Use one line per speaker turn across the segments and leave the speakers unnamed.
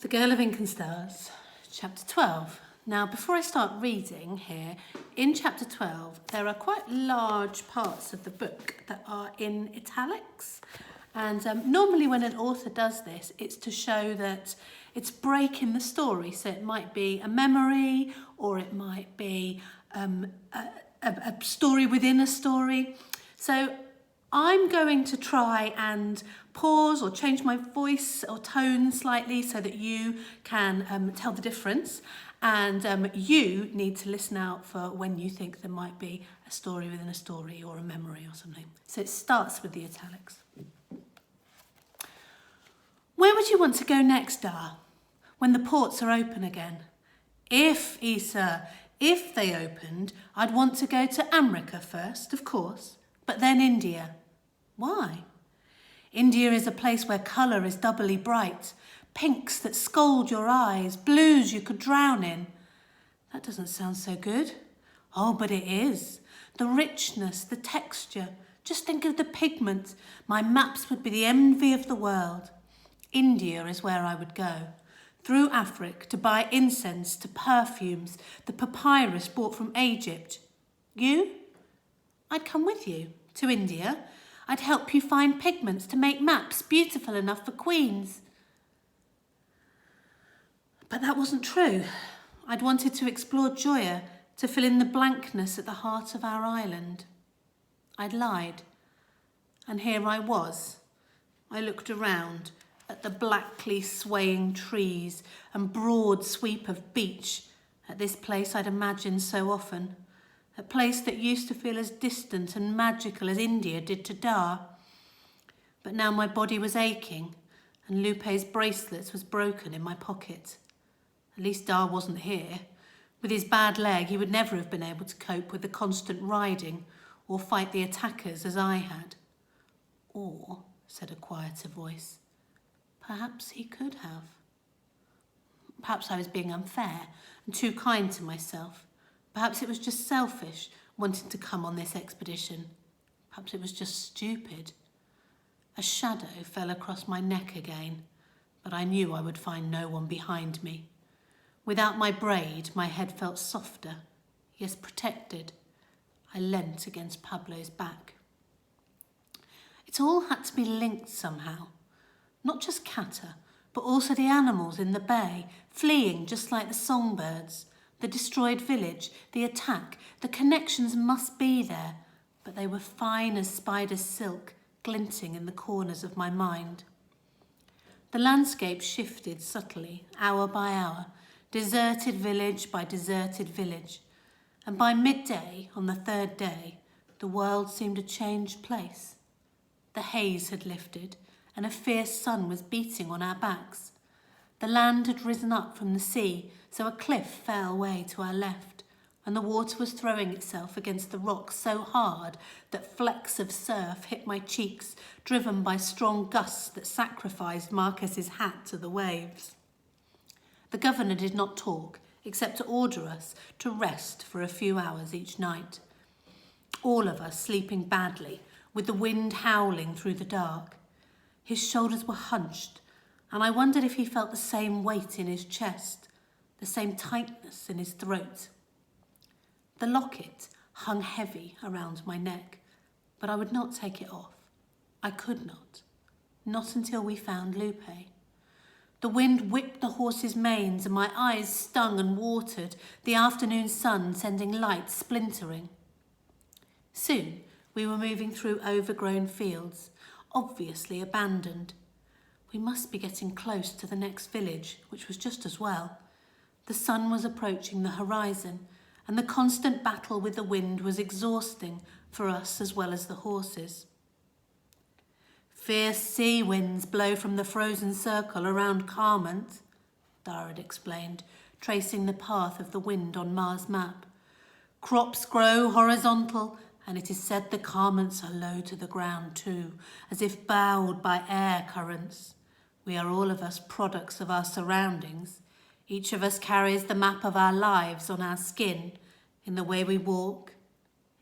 The Girl of Ink and Stars, chapter 12. Now, before I start reading here, in chapter 12, there are quite large parts of the book that are in italics. And normally when an author does this, it's to show that it's breaking the story. So it might be a memory, or it might be a story within a story. So I'm going to try and pause or change my voice or tone slightly so that you can tell the difference. And you need to listen out for when you think there might be a story within a story or a memory or something. So it starts with the italics. Where would you want to go next, Dar, when the ports are open again? If they opened, I'd want to go to America first, of course, but then India. Why? India is a place where colour is doubly bright, pinks that scald your eyes, blues you could drown in. That doesn't sound so good. Oh, but it is. The richness, the texture. Just think of the pigment. My maps would be the envy of the world. India is where I would go. Through Africa to buy incense, to perfumes, the papyrus brought from Egypt. You? I'd come with you to India. I'd help you find pigments to make maps beautiful enough for queens. But that wasn't true. I'd wanted to explore Gioia, to fill in the blankness at the heart of our island. I'd lied. And here I was. I looked around at the blackly swaying trees and broad sweep of beach at this place I'd imagined so often, a place that used to feel as distant and magical as India did to Dar. But now my body was aching and Lupe's bracelet was broken in my pocket. At least Dar wasn't here. With his bad leg, he would never have been able to cope with the constant riding or fight the attackers as I had. Or, said a quieter voice, perhaps he could have. Perhaps I was being unfair and too kind to myself. Perhaps it was just selfish, wanting to come on this expedition. Perhaps it was just stupid. A shadow fell across my neck again, but I knew I would find no one behind me. Without my braid, my head felt softer, yes, protected. I leant against Pablo's back. It all had to be linked somehow. Not just Kata, but also the animals in the bay, fleeing just like the songbirds. The destroyed village, the attack, the connections must be there, but they were fine as spider's silk, glinting in the corners of my mind. The landscape shifted subtly, hour by hour, deserted village by deserted village, and by midday, on the third day, the world seemed a changed place. The haze had lifted, and a fierce sun was beating on our backs. The land had risen up from the sea, so a cliff fell away to our left, and the water was throwing itself against the rocks so hard that flecks of surf hit my cheeks, driven by strong gusts that sacrificed Marcus's hat to the waves. The governor did not talk, except to order us to rest for a few hours each night. All of us sleeping badly, with the wind howling through the dark. His shoulders were hunched, and I wondered if he felt the same weight in his chest, the same tightness in his throat. The locket hung heavy around my neck, but I would not take it off. I could not until we found Lupe. The wind whipped the horses' manes and my eyes stung and watered, the afternoon sun sending light splintering. Soon we were moving through overgrown fields, obviously abandoned. We must be getting close to the next village, which was just as well. The sun was approaching the horizon, and the constant battle with the wind was exhausting for us as well as the horses. Fierce sea winds blow from the frozen circle around Carmont, Dar had explained, tracing the path of the wind on Mars' map. Crops grow horizontal, and it is said the Carmonts are low to the ground too, as if bowed by air currents. We are all of us products of our surroundings. Each of us carries the map of our lives on our skin, in the way we walk,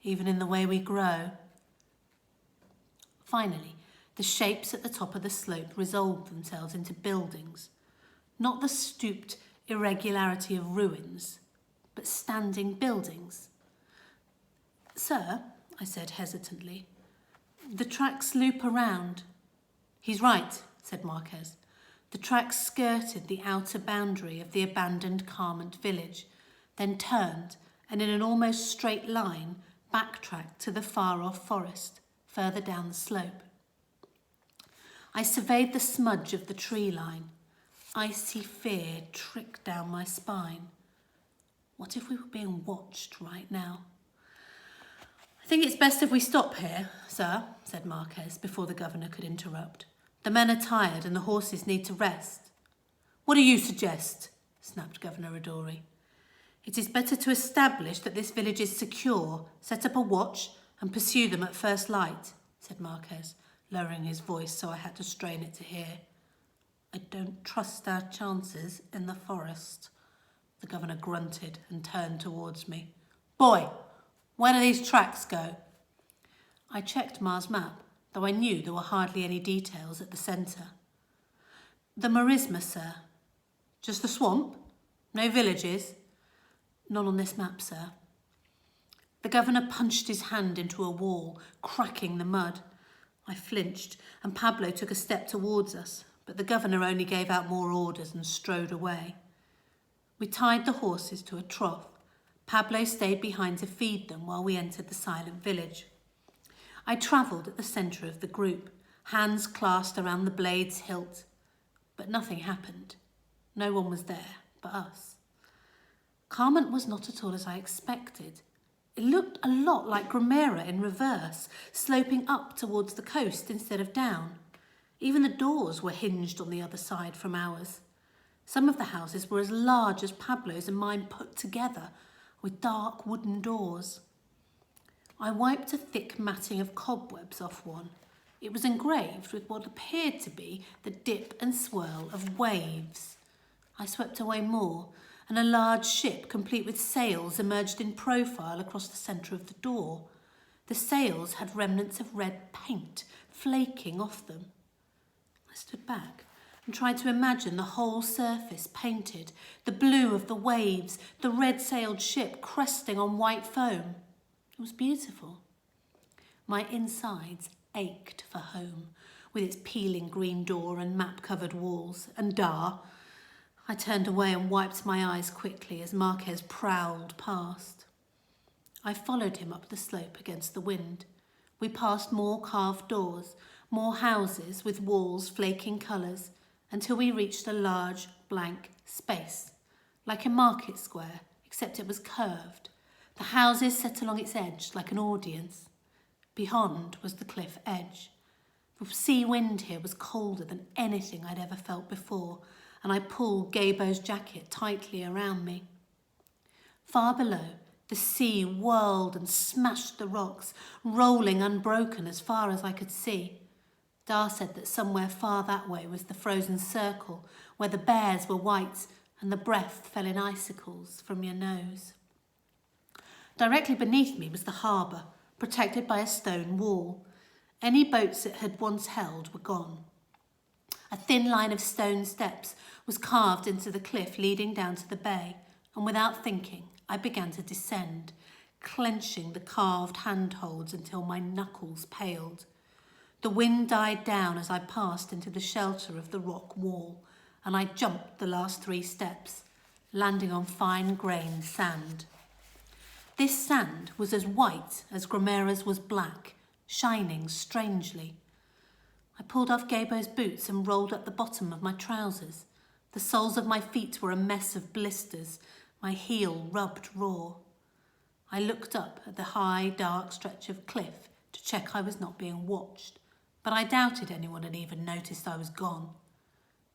even in the way we grow. Finally, the shapes at the top of the slope resolved themselves into buildings. not the stooped irregularity of ruins, but standing buildings. Sir, I said hesitantly, the tracks loop around. He's right, said Marquez. The tracks skirted the outer boundary of the abandoned Carmont village, then turned and in an almost straight line backtracked to the far-off forest, further down the slope. I surveyed the smudge of the tree line. Icy fear tricked down my spine. What if we were being watched right now? I think it's best if we stop here, sir, said Marquez, before the governor could interrupt. The men are tired and the horses need to rest. What do you suggest? Snapped Governor Adori. It is better to establish that this village is secure, set up a watch and pursue them at first light, said Marquez, lowering his voice so I had to strain it to hear. I don't trust our chances in the forest. The governor grunted and turned towards me. Boy, where do these tracks go? I checked Ma's map, though I knew there were hardly any details at the centre. The Marisma, sir. Just the swamp? No villages? None on this map, sir. The governor punched his hand into a wall, cracking the mud. I flinched, and Pablo took a step towards us, but the governor only gave out more orders and strode away. We tied the horses to a trough. Pablo stayed behind to feed them while we entered the silent village. I travelled at the centre of the group, hands clasped around the blade's hilt. But nothing happened. No one was there but us. Carmont was not at all as I expected. It looked a lot like Grimera in reverse, sloping up towards the coast instead of down. Even the doors were hinged on the other side from ours. Some of the houses were as large as Pablo's and mine put together, with dark wooden doors. I wiped a thick matting of cobwebs off one. It was engraved with what appeared to be the dip and swirl of waves. I swept away more, and a large ship complete with sails emerged in profile across the centre of the door. The sails had remnants of red paint flaking off them. I stood back and tried to imagine the whole surface painted, the blue of the waves, the red-sailed ship cresting on white foam. It was beautiful. My insides ached for home, with its peeling green door and map-covered walls, and Dar. I turned away and wiped my eyes quickly as Marquez prowled past. I followed him up the slope against the wind. We passed more carved doors, more houses with walls flaking colours, until we reached a large blank space, like a market square, except it was curved. The houses set along its edge like an audience. Beyond was the cliff edge. The sea wind here was colder than anything I'd ever felt before, and I pulled Gabo's jacket tightly around me. Far below, the sea whirled and smashed the rocks, rolling unbroken as far as I could see. Dar said that somewhere far that way was the frozen circle, where the bears were white and the breath fell in icicles from your nose. Directly beneath me was the harbour, protected by a stone wall. Any boats it had once held were gone. A thin line of stone steps was carved into the cliff leading down to the bay, and without thinking, I began to descend, clenching the carved handholds until my knuckles paled. The wind died down as I passed into the shelter of the rock wall, and I jumped the last 3 steps, landing on fine-grained sand. This sand was as white as Grimera's was black, shining strangely. I pulled off Gabo's boots and rolled up the bottom of my trousers. The soles of my feet were a mess of blisters, my heel rubbed raw. I looked up at the high, dark stretch of cliff to check I was not being watched, but I doubted anyone had even noticed I was gone.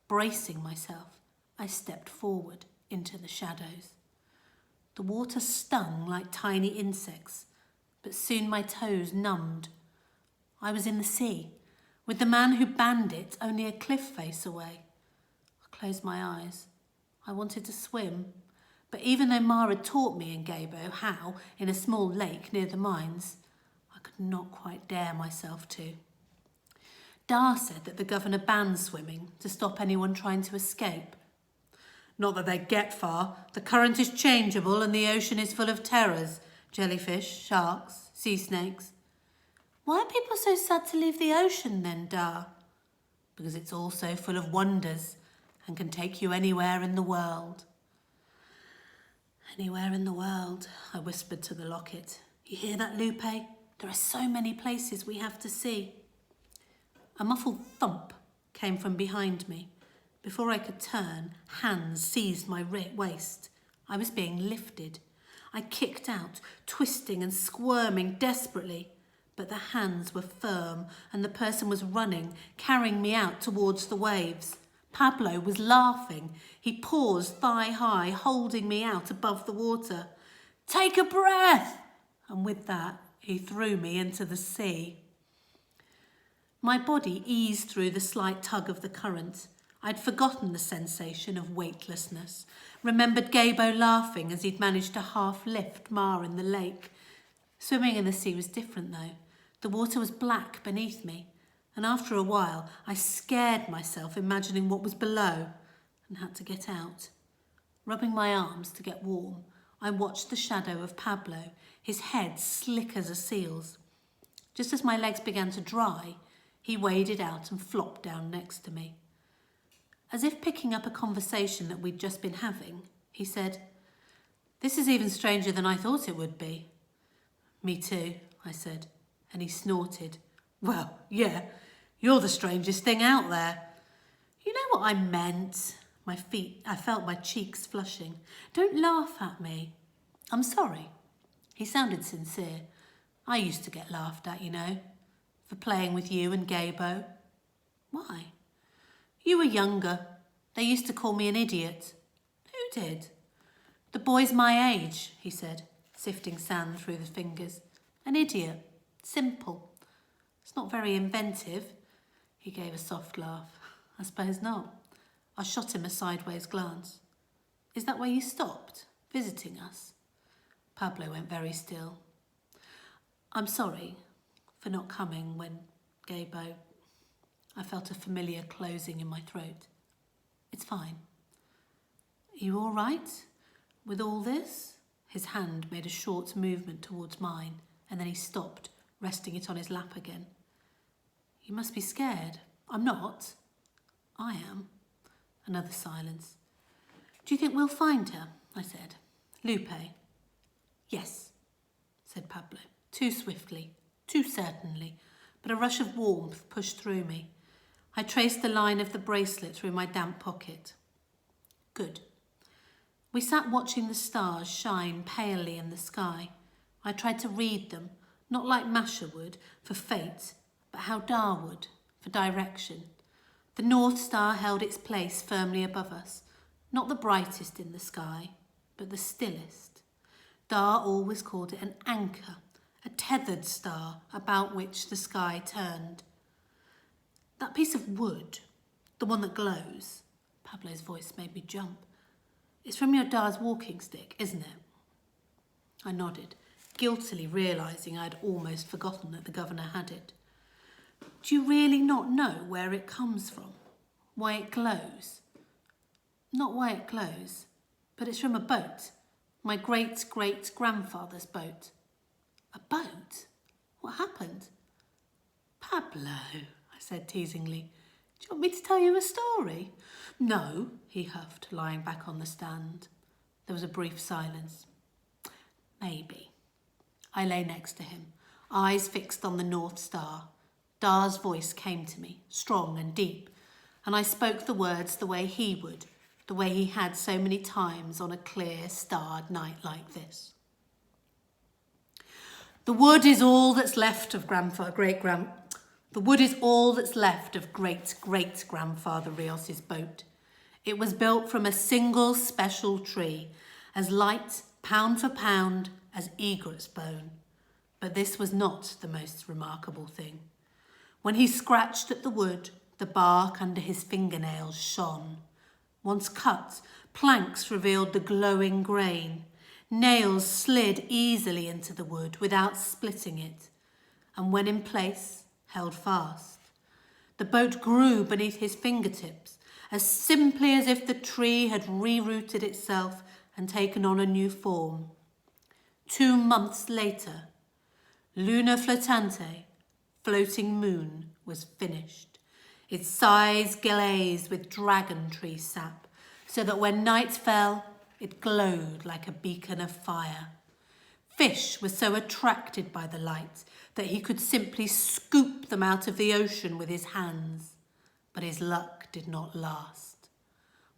Bracing myself, I stepped forward into the shadows. The water stung like tiny insects, but soon my toes numbed. I was in the sea, with the man who banned it only a cliff face away. I closed my eyes. I wanted to swim, but even though Ma had taught me and Gabo how, in a small lake near the mines, I could not quite dare myself to. Dar said that the governor banned swimming to stop anyone trying to escape. Not that they'd get far. The current is changeable and the ocean is full of terrors. Jellyfish, sharks, sea snakes. Why are people so sad to leave the ocean then, Da? Because it's also full of wonders and can take you anywhere in the world. Anywhere in the world, I whispered to the locket. You hear that, Lupe? There are so many places we have to see. A muffled thump came from behind me. Before I could turn, hands seized my waist. I was being lifted. I kicked out, twisting and squirming desperately. But the hands were firm and the person was running, carrying me out towards the waves. Pablo was laughing. He paused thigh high, holding me out above the water. Take a breath! And with that, he threw me into the sea. My body eased through the slight tug of the current. I'd forgotten the sensation of weightlessness, remembered Gabo laughing as he'd managed to half lift Ma in the lake. Swimming in the sea was different though. The water was black beneath me, and after a while I scared myself imagining what was below and had to get out. Rubbing my arms to get warm, I watched the shadow of Pablo, his head slick as a seal's. Just as my legs began to dry, he waded out and flopped down next to me. As if picking up a conversation that we'd just been having, he said, This is even stranger than I thought it would be. Me too, I said, and he snorted. Well, yeah, you're the strangest thing out there. You know what I meant? I felt my cheeks flushing. Don't laugh at me. I'm sorry. He sounded sincere. I used to get laughed at, you know, for playing with you and Gabo. Why? You were younger. They used to call me an idiot. Who did? The boys my age, he said, sifting sand through the fingers. An idiot. Simple. It's not very inventive. He gave a soft laugh. I suppose not. I shot him a sideways glance. Is that where you stopped, visiting us? Pablo went very still. I'm sorry for not coming when Gabo... I felt a familiar closing in my throat. It's fine. Are you all right with all this? His hand made a short movement towards mine, and then he stopped, resting it on his lap again. You must be scared. I'm not. I am. Another silence. Do you think we'll find her? I said. Lupe? Yes, said Pablo, too swiftly, too certainly, but a rush of warmth pushed through me. I traced the line of the bracelet through my damp pocket. Good. We sat watching the stars shine palely in the sky. I tried to read them, not like Masha would, for fate, but how Da would, for direction. The North Star held its place firmly above us, not the brightest in the sky, but the stillest. Da always called it an anchor, a tethered star about which the sky turned. That piece of wood, the one that glows, Pablo's voice made me jump. It's from your Da's walking stick, isn't it? I nodded, guiltily realising I'd almost forgotten that the governor had it. Do you really not know where it comes from? Why it glows? Not why it glows, but it's from a boat. My great-great-grandfather's boat. A boat? What happened? Pablo, I said teasingly. Do you want me to tell you a story? No, he huffed, lying back on the stand. There was a brief silence. Maybe. I lay next to him, eyes fixed on the North Star. Da's voice came to me, strong and deep, and I spoke the words the way he would, the way he had so many times on a clear, starred night like this. The wood is all that's left of great-great-grandfather Rios's boat. It was built from a single special tree, as light, pound for pound, as egret's bone. But this was not the most remarkable thing. When he scratched at the wood, the bark under his fingernails shone. Once cut, planks revealed the glowing grain. Nails slid easily into the wood without splitting it, and when in place, held fast. The boat grew beneath his fingertips, as simply as if the tree had rerouted itself and taken on a new form. 2 months later, Luna Flottante, floating moon, was finished, its sides glazed with dragon tree sap, so that when night fell, it glowed like a beacon of fire. Fish were so attracted by the light that he could simply scoop them out of the ocean with his hands. But his luck did not last.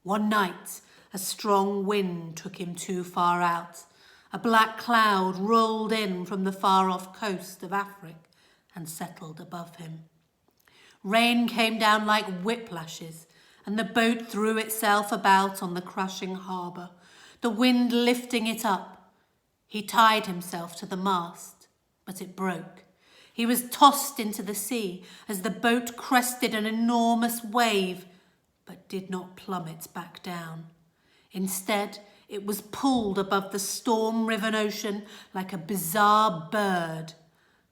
One night, a strong wind took him too far out. A black cloud rolled in from the far-off coast of Africa and settled above him. Rain came down like whiplashes, and the boat threw itself about on the crushing harbour, the wind lifting it up. He tied himself to the mast, but it broke. He was tossed into the sea as the boat crested an enormous wave, but did not plummet back down. Instead, it was pulled above the storm-riven ocean like a bizarre bird.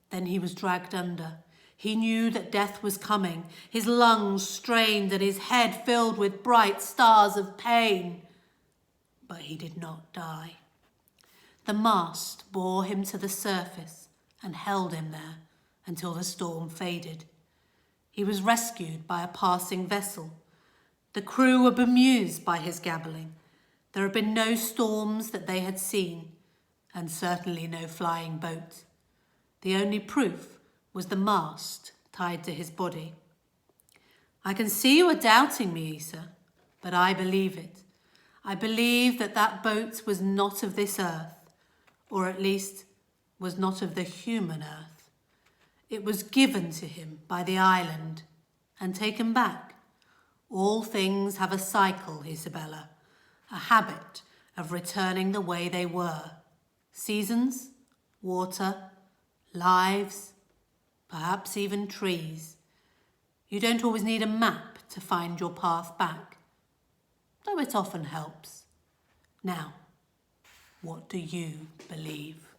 Then he was dragged under. He knew that death was coming, his lungs strained and his head filled with bright stars of pain. But he did not die. The mast bore him to the surface and held him there until the storm faded. He was rescued by a passing vessel. The crew were bemused by his gabbling. There had been no storms that they had seen, and certainly no flying boat. The only proof was the mast tied to his body. I can see you are doubting me, Isa, but I believe it. I believe that that boat was not of this earth, or at least was not of the human earth. It was given to him by the island and taken back. All things have a cycle, Isabella, a habit of returning the way they were. Seasons, water, lives, perhaps even trees. You don't always need a map to find your path back, though it often helps. Now, what do you believe?